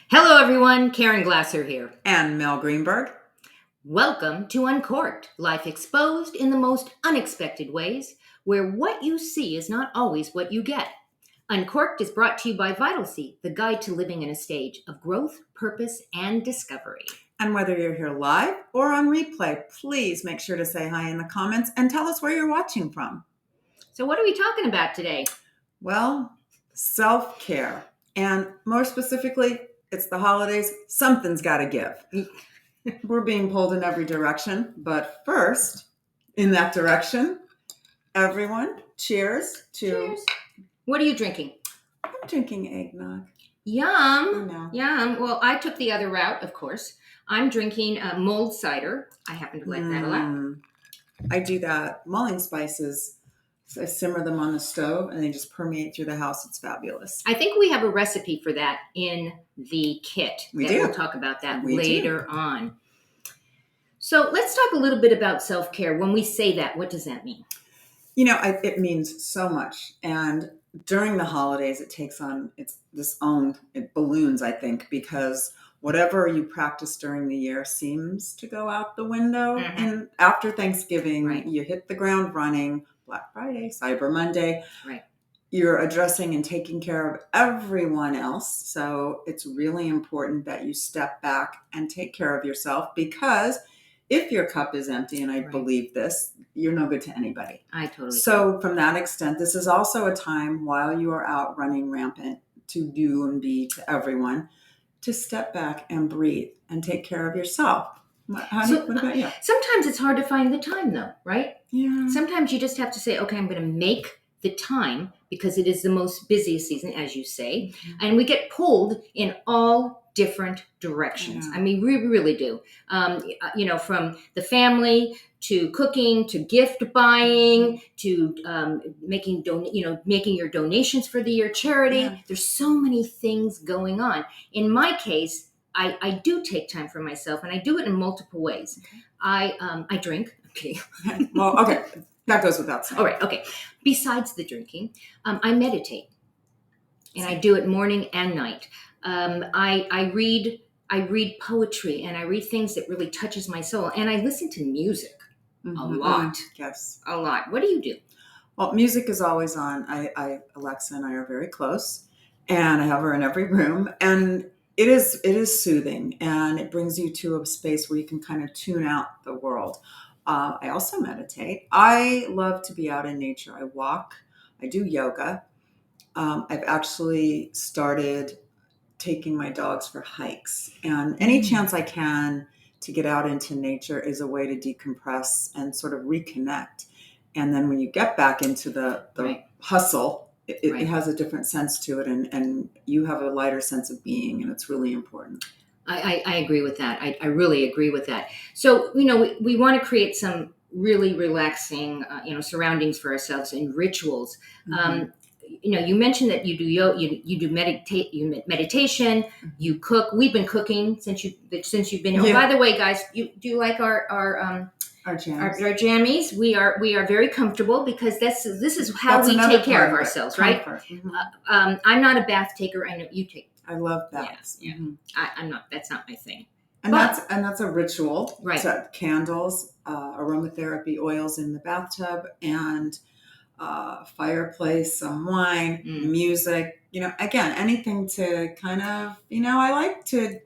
Hello, everyone. Karen Glasser here. And Mel Greenberg. Welcome to Uncorked, life exposed in the most unexpected ways, where what you see is not always what you get. Uncorked is brought to you by VitalC, the guide to living in a stage of growth, purpose, and discovery. And whether you're here live or on replay, please make sure to say hi in the comments and tell us where you're watching from. So, what are we talking about today? Well, self-care. And more specifically, it's the holidays. Something's got to give. We're being pulled in every direction. But first, in that direction, everyone, cheers to... Cheers. What are you drinking? I'm drinking eggnog. Yum. No. Yum. Well, I took the other route, of course. I'm drinking mulled cider. I happen to like that a lot. I do that. Mulling spices, I simmer them on the stove and they just permeate through the house. It's fabulous. I think we have a recipe for that in the kit. We'll talk about that later on. So let's talk a little bit about self-care. When we say that, what does that mean? It means so much. And during the holidays, it takes on it balloons, I think, because whatever you practice during the year seems to go out the window. Mm-hmm. And after Thanksgiving, You hit the ground running. Black Friday, Cyber Monday. Right. You're addressing and taking care of everyone else. So it's really important that you step back and take care of yourself, because if your cup is empty, and I believe this, you're no good to anybody. I totally So from that extent, this is also a time while you are out running rampant to do and be to everyone, to step back and breathe and take care of yourself. What about you? Sometimes it's hard to find the time, though, right? Yeah. Sometimes you just have to say, okay, I'm going to make the time, because it is the most busiest season, as you say. Mm-hmm. And we get pulled in all different directions. Yeah. I mean, we really do. From the family to cooking to gift buying to making your donations for the year charity. Yeah. There's so many things going on. In my case, I do take time for myself, and I do it in multiple ways. Okay. I drink. Okay. Well, okay. That goes without saying. All right. Okay. Besides the drinking, I meditate, and I do it morning and night. I read poetry, and I read things that really touches my soul, and I listen to music a lot. Yes, a lot. What do you do? Well, music is always on. Alexa and I are very close, and I have her in every room, and it is soothing, and it brings you to a space where you can kind of tune out the world. I also meditate. I love to be out in nature. I walk. I do yoga. I've actually started taking my dogs for hikes, and any chance I can to get out into nature is a way to decompress and sort of reconnect. And then when you get back into the hustle, it has a different sense to it, and you have a lighter sense of being, and it's really important. I agree with that. I really agree with that. So, we want to create some really relaxing, surroundings for ourselves and rituals. Mm-hmm. You mentioned that you do meditation, you cook. We've been cooking since you've been here. Yeah. Oh, by the way, guys, do you like our jammies? We are very comfortable, because this is how we take care of ourselves, right? Mm-hmm. I'm not a bath taker. I know you take. I love baths. Yeah. Mm-hmm. I'm not. That's not my thing. And that's a ritual. Right. So candles, aromatherapy oils in the bathtub, and fireplace, some wine, music. Again, anything to kind of. I like to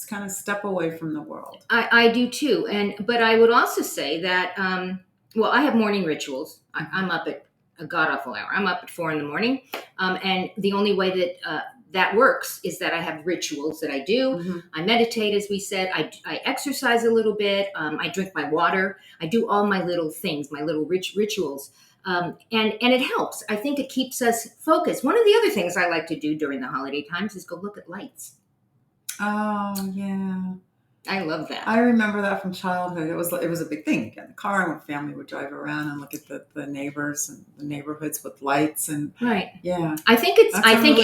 kind of step away from the world. I do too, but I would also say that I have morning rituals. I'm up at a god awful hour. I'm up at 4 a.m, and the only way that works is that I have rituals that I do. Mm-hmm. I meditate, as we said. I exercise a little bit. I drink my water. I do all my little things, my little rituals. And it helps. I think it keeps us focused. One of the other things I like to do during the holiday times is go look at lights. Oh, yeah. I love that. I remember that from childhood. It was a big thing. Get in the car, and my family would drive around and look at the neighbors and the neighborhoods with lights, and yeah. I think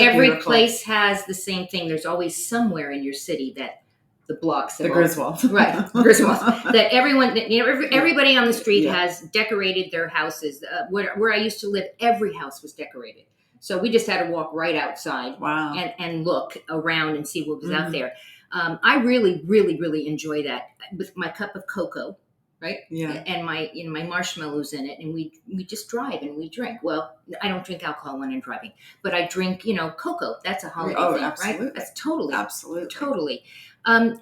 every beautiful place has the same thing. There's always somewhere in your city that the blocks the Griswolds, right? Griswolds. That everybody on the street has decorated their houses. Where I used to live, every house was decorated. So we just had to walk right outside Wow. and look around and see what was out there. I really, really, really enjoy that with my cup of cocoa, right? Yeah. And my my marshmallows in it, and we just drive and we drink. Well, I don't drink alcohol when I'm driving, but I drink cocoa. That's a holiday thing, Absolutely. right? That's totally, Absolutely. totally.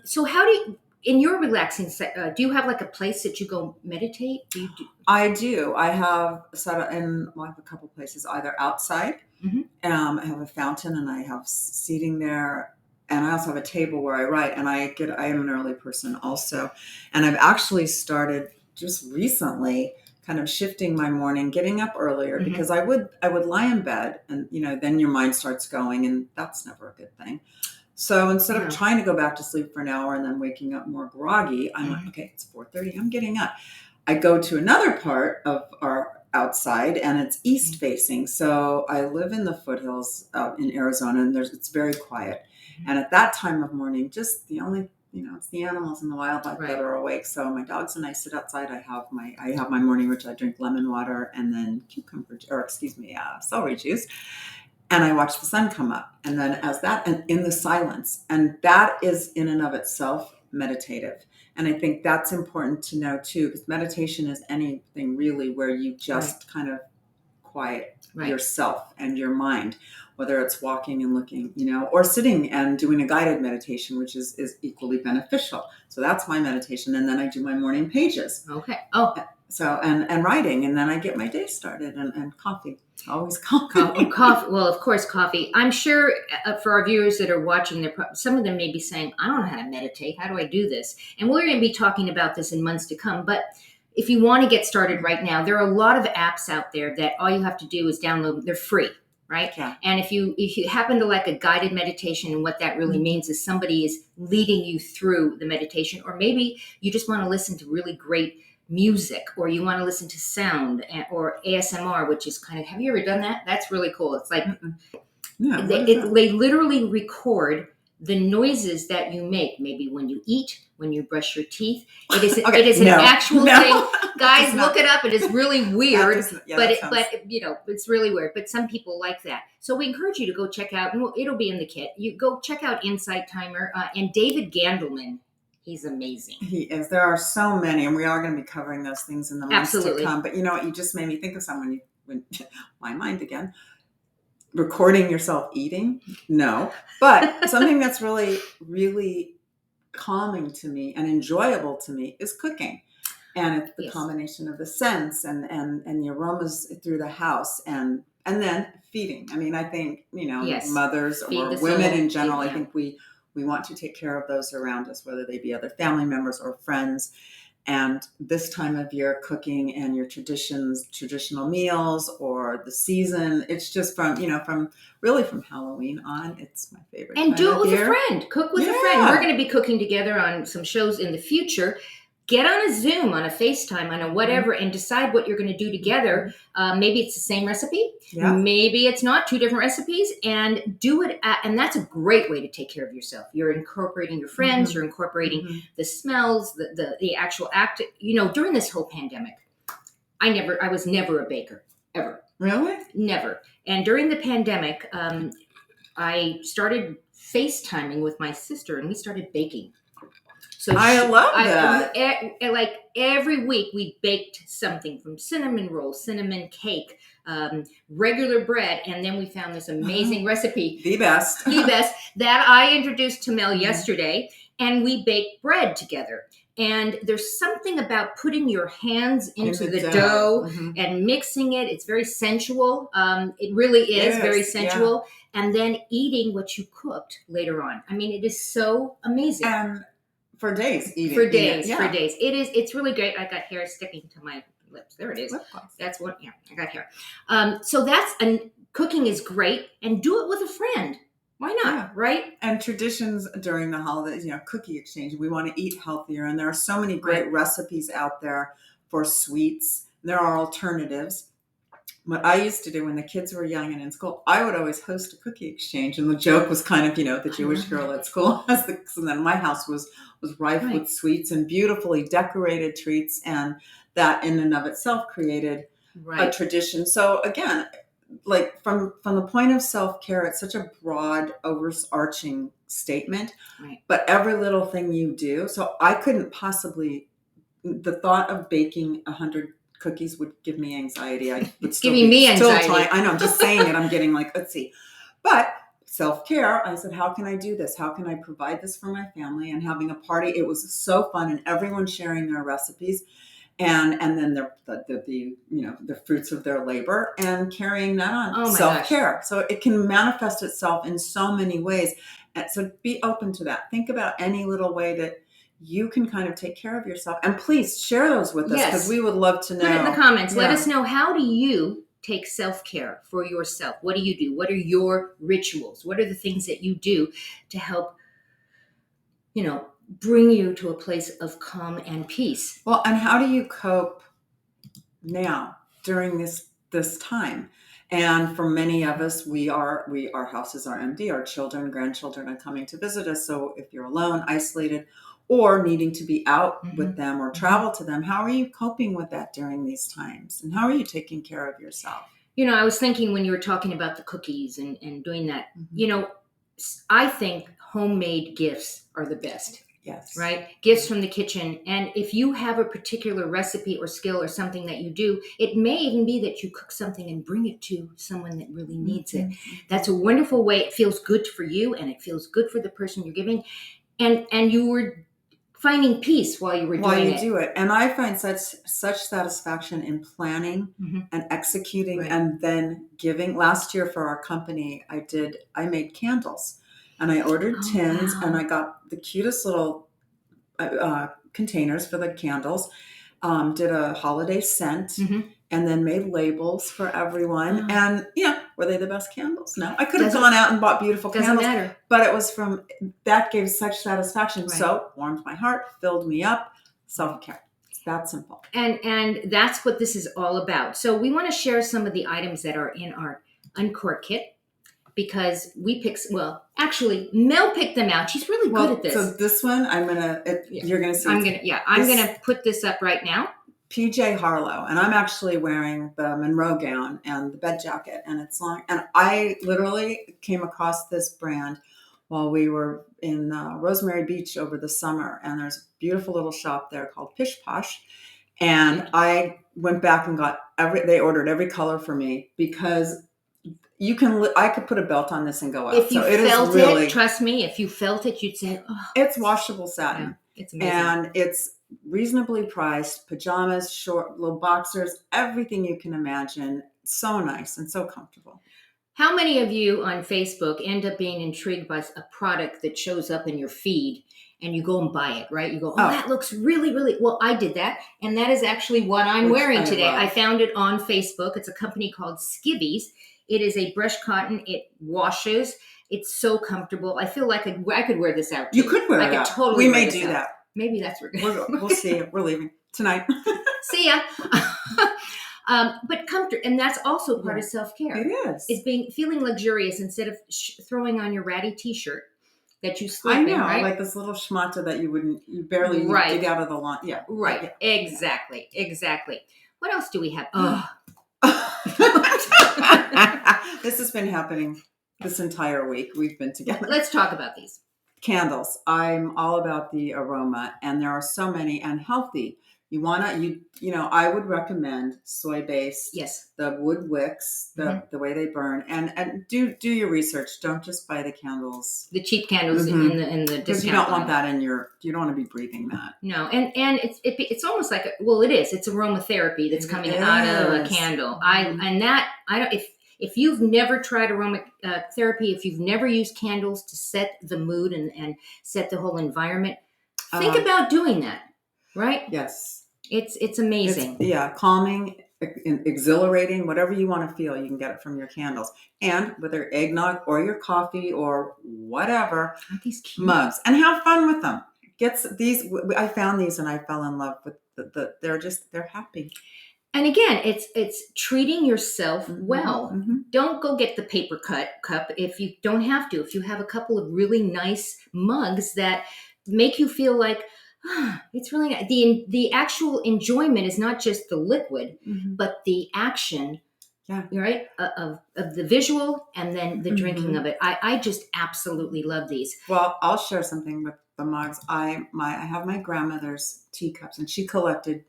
So how do you? In your relaxing do you have like a place that you go meditate? Do you do? I do. I have I have a couple places, either outside. I have a fountain and I have seating there. And I also have a table where I write, and I am an early person also. And I've actually started just recently kind of shifting my morning, getting up earlier, because I would lie in bed and, then your mind starts going, and that's never a good thing. So instead of trying to go back to sleep for an hour and then waking up more groggy, I'm like, okay, it's 4:30, I'm getting up. I go to another part of our outside, and it's east facing. So I live in the foothills in Arizona, and it's very quiet. And at that time of morning, just the only, it's the animals and the wildlife that are awake. So my dogs and I sit outside. I have my morning, which I drink lemon water and then celery juice. And I watch the sun come up, and then and in the silence, and that is in and of itself meditative. And I think that's important to know too, because meditation is anything really where you just kind of quiet yourself and your mind, whether it's walking and looking, or sitting and doing a guided meditation, which is equally beneficial. So that's my meditation. And then I do my morning pages. Okay. Oh. So, and writing, and then I get my day started, and coffee. Always coffee. Coffee. Well, of course, coffee. I'm sure for our viewers that are watching, some of them may be saying, I don't know how to meditate. How do I do this? And we're going to be talking about this in months to come. But if you want to get started right now, there are a lot of apps out there that all you have to do is download them. They're free, right? Yeah. And if you happen to like a guided meditation, and what that really means is somebody is leading you through the meditation, or maybe you just want to listen to really great music, or you want to listen to sound or ASMR, which is kind of, have you ever done that? That's really cool. It's like they literally record the noises that you make, maybe when you eat, when you brush your teeth. It is an actual thing. Guys, look it up. It is really weird, it's really weird. But some people like that. So we encourage you to go check out, and it'll be in the kit. You go check out Insight Timer and David Gandelman. He's amazing. He is. There are so many, and we are going to be covering those things in the months to come. But you know what? You just made me think of someone. My mind again. Recording yourself eating? No. But something that's really, really calming to me and enjoyable to me is cooking. And it's the combination of the scents and the aromas through the house, and then feeding. I mean, I think, mothers or women in general, I think we want to take care of those around us, whether they be other family members or friends. And this time of year, cooking and your traditional meals, or the season, it's just from Halloween on. It's my favorite. And do it with a friend. Cook with a friend. We're going to be cooking together on some shows in the future. Get on a Zoom, on a FaceTime, on a whatever, and decide what you're going to do together. Maybe it's the same recipe. Yeah. Maybe it's not, 2 different recipes, and do it. And that's a great way to take care of yourself. You're incorporating your friends. You're incorporating the smells, the actual act. During this whole pandemic, I was never a baker, ever. Really? Never. And during the pandemic, I started FaceTiming with my sister, and we started baking. So I love that. Like every week we baked something, from cinnamon roll, cinnamon cake, regular bread, and then we found this amazing recipe. The best that I introduced to Mel yesterday, and we baked bread together. And there's something about putting your hands into the dough and mixing it. It's very sensual. It really is very sensual. Yeah. And then eating what you cooked later on. I mean, it is so amazing. For days, eating. For days. It's really great. I got hair sticking to my lips. There it is. That's what. Yeah, I got hair. So cooking is great, and do it with a friend. Why not? Right? And traditions during the holidays, cookie exchange. We want to eat healthier, and there are so many great recipes out there for sweets. There are alternatives. What I used to do when the kids were young and in school, I would always host a cookie exchange, and the joke was kind of, the Jewish girl at school. So then my house was rife with sweets and beautifully decorated treats, and that in and of itself created a tradition. So again, like from the point of self-care, it's such a broad, overarching statement. Right. But every little thing you do, so I couldn't possibly. The thought of baking 100 cookies would give me anxiety. I would It's still giving be me still anxiety. trying. I know. I'm just saying it. I'm getting like, let's see. But self-care, I said, how can I do this? How can I provide this for my family? And having a party, it was so fun, and everyone sharing their recipes, and then the the fruits of their labor, and carrying that on. Oh my Self-care. gosh. So it can manifest itself in so many ways. And so be open to that. Think about any little way that you can kind of take care of yourself. And please share those with us, Yes. because we would love to know. Put it in the comments. Let Yeah. us know, how do you take self-care for yourself? What do you do? What are your rituals? What are the things that you do to help, bring you to a place of calm and peace? Well, and how do you cope now during this time? And for many of us, our houses are empty, our children, grandchildren are coming to visit us. So if you're alone, isolated, or needing to be out with them or travel to them, how are you coping with that during these times? And how are you taking care of yourself? I was thinking when you were talking about the cookies and doing that, I think homemade gifts are the best. Yes. Right? Gifts from the kitchen. And if you have a particular recipe or skill or something that you do, it may even be that you cook something and bring it to someone that really needs it. That's a wonderful way. It feels good for you, and it feels good for the person you're giving. And you were finding peace while you were doing it. Do it. And I find such satisfaction in planning and executing, Right. and then giving. Last year for our company, I made candles. And I ordered tins, wow. and I got the cutest little containers for the candles. Did a holiday scent, and then made labels for everyone. And were they the best candles? No, I could have gone out and bought beautiful candles. Doesn't matter. But it was that gave such satisfaction. Right. So warmed my heart, filled me up. Self-care. It's that simple. And that's what this is all about. So we want to share some of the items that are in our Uncorked kit, because actually Mel picked them out. She's really good at this. So this one, you're gonna see. I'm gonna put this up right now. PJ Harlow, and I'm actually wearing the Monroe gown and the bed jacket, and it's long. And I literally came across this brand while we were in Rosemary Beach over the summer, and there's a beautiful little shop there called Pish Posh. And I went back and they ordered every color for me, because I could put a belt on this and go out. If you felt it, trust me, if you felt it, you'd say, oh. It's washable satin. Yeah, it's amazing. And it's reasonably priced. Pajamas, short little boxers, everything you can imagine. So nice and so comfortable. How many of you on Facebook end up being intrigued by a product that shows up in your feed, and you go and buy it, right? You go, that looks really, really, well, I did that. And that is actually what I'm wearing today. I found it on Facebook. It's a company called Skivvies. It is a brushed cotton. It washes. It's so comfortable. I feel like I could wear this out too. You could wear it out. I could totally We wear may this do out. that. Maybe that's where we'll see. We're leaving tonight. See ya. But comfort, and that's also part of self-care. It is. It's feeling luxurious instead of throwing on your ratty t-shirt that you sleep in, right? Like this little schmata that you barely dig out of the lawn. Yeah. Right. Yeah. Exactly. What else do we have? This has been happening this entire week. We've been together. Let's talk about these. Candles. I'm all about the aroma, and there are so many, and healthy. You I would recommend soy-based. Yes. The wood wicks, the way they burn, and do your research. Don't just buy the candles. The cheap candles in the discount. Because you don't want that you don't want to be breathing that. No, and it's almost like it is. It's aromatherapy that's coming out of a candle. If you've never tried aromatherapy, if you've never used candles to set the mood and set the whole environment, think about doing that. Right? Yes. It's amazing. Calming, exhilarating, whatever you want to feel, you can get it from your candles. And whether eggnog or your coffee or whatever, aren't these cute? Mugs, and have fun with them. I found these and I fell in love with they're happy. And again, it's treating yourself well. Don't go get the paper cup if you don't have to. If you have a couple of really nice mugs that make you feel like, it's really nice. The actual enjoyment is not just the liquid, but the action Yeah. right, of the visual and then the drinking Mhm. of it. I just absolutely love these. Well, I'll share something with the mugs. I have my grandmother's teacups, and she collected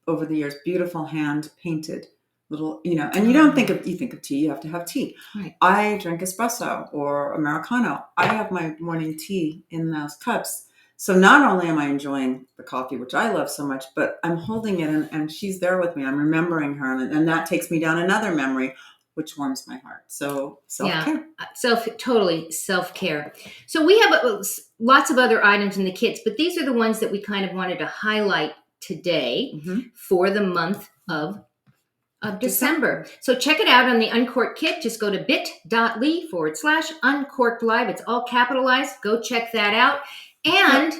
over the years beautiful hand painted little, and you don't think of you think of tea, you have to have tea. Right. I drink espresso or Americano. I have my morning tea in those cups. So not only am I enjoying the coffee, which I love so much, but I'm holding it, and she's there with me. I'm remembering her, and that takes me down another memory, which warms my heart. So self-care. Totally self-care. So we have lots of other items in the kits, but these are the ones that we kind of wanted to highlight today Mhm. for the month of December. So check it out on the Uncorked kit. Just go to bit.ly/uncorked live. It's all capitalized. Go check that out. And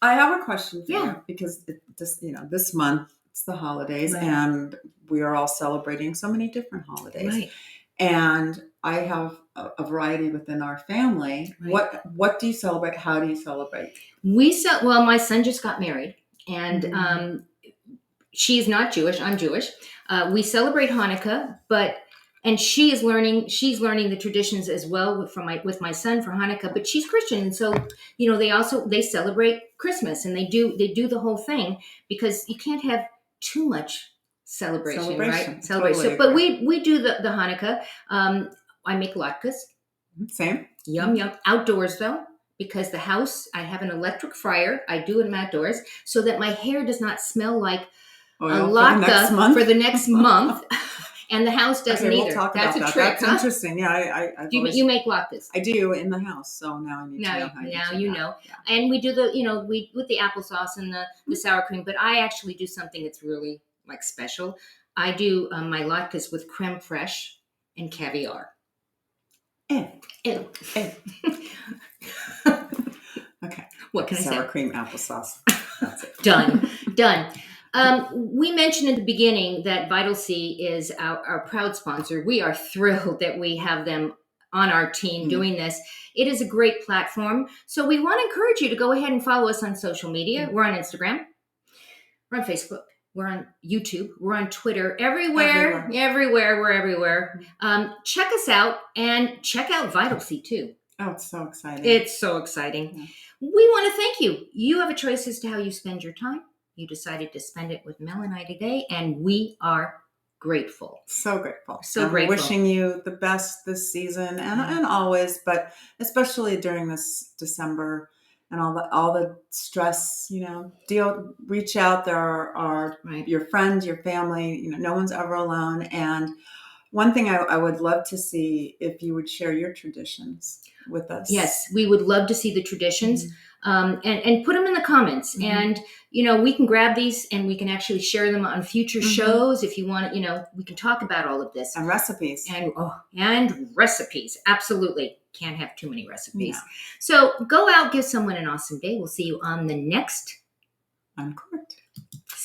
I have a question for Yeah. you, because this month it's the holidays, Right. and we are all celebrating so many different holidays. right, And I have a variety within our family. Right. What do you celebrate? How do you celebrate? well, my son just got married, and Mhm. she's not Jewish. I'm Jewish. We celebrate Hanukkah, and she's learning the traditions as well with my son for Hanukkah. But she's Christian, and so they celebrate Christmas, and they do the whole thing, because you can't have too much celebration, right? Celebration. Totally But agree. we do the Hanukkah. I make latkes. Same. Yum yum. Outdoors though, because the house, I have an electric fryer. I do it outdoors so that my hair does not smell like a Oil for the next latke month. for the next month, and the house doesn't Okay, we'll either. talk That's about a that. trick. That's Huh? interesting. Yeah, I've always, You make latkes. I do in the house. So now I need to know how you Now do you that. know. Yeah. And we do we with the applesauce and the sour cream. But I actually do something that's really like special. I do my latkes with creme fraiche and caviar. Eh, Ew. eh. Okay. What can I Sour say? cream applesauce. That's it. Done. We mentioned in the beginning that Vital C is our proud sponsor. We are thrilled that we have them on our team doing this. It is a great platform. So we want to encourage you to go ahead and follow us on social media. We're on Instagram. We're on Facebook. We're on YouTube. We're on Twitter. Everywhere. We're everywhere. Check us out, and check out Vital C too. Oh, it's so exciting. It's so exciting. Yeah. We want to thank you. You have a choice as to how you spend your time. You decided to spend it with Mel and I today, and we are grateful. So grateful. So grateful. Wishing you the best this season and always, but especially during this December and all the stress, reach out. There are Right. your friends, your family, no one's ever alone. And one thing I would love to see, if you would share your traditions with us. Yes, we would love to see the traditions, and put them in the comments. And we can grab these and we can actually share them on future shows if you want. We can talk about all of this And recipes. And recipes. Absolutely, can't have too many recipes. No. So go out, give someone an awesome day. We'll see you on the next Uncorked. See you.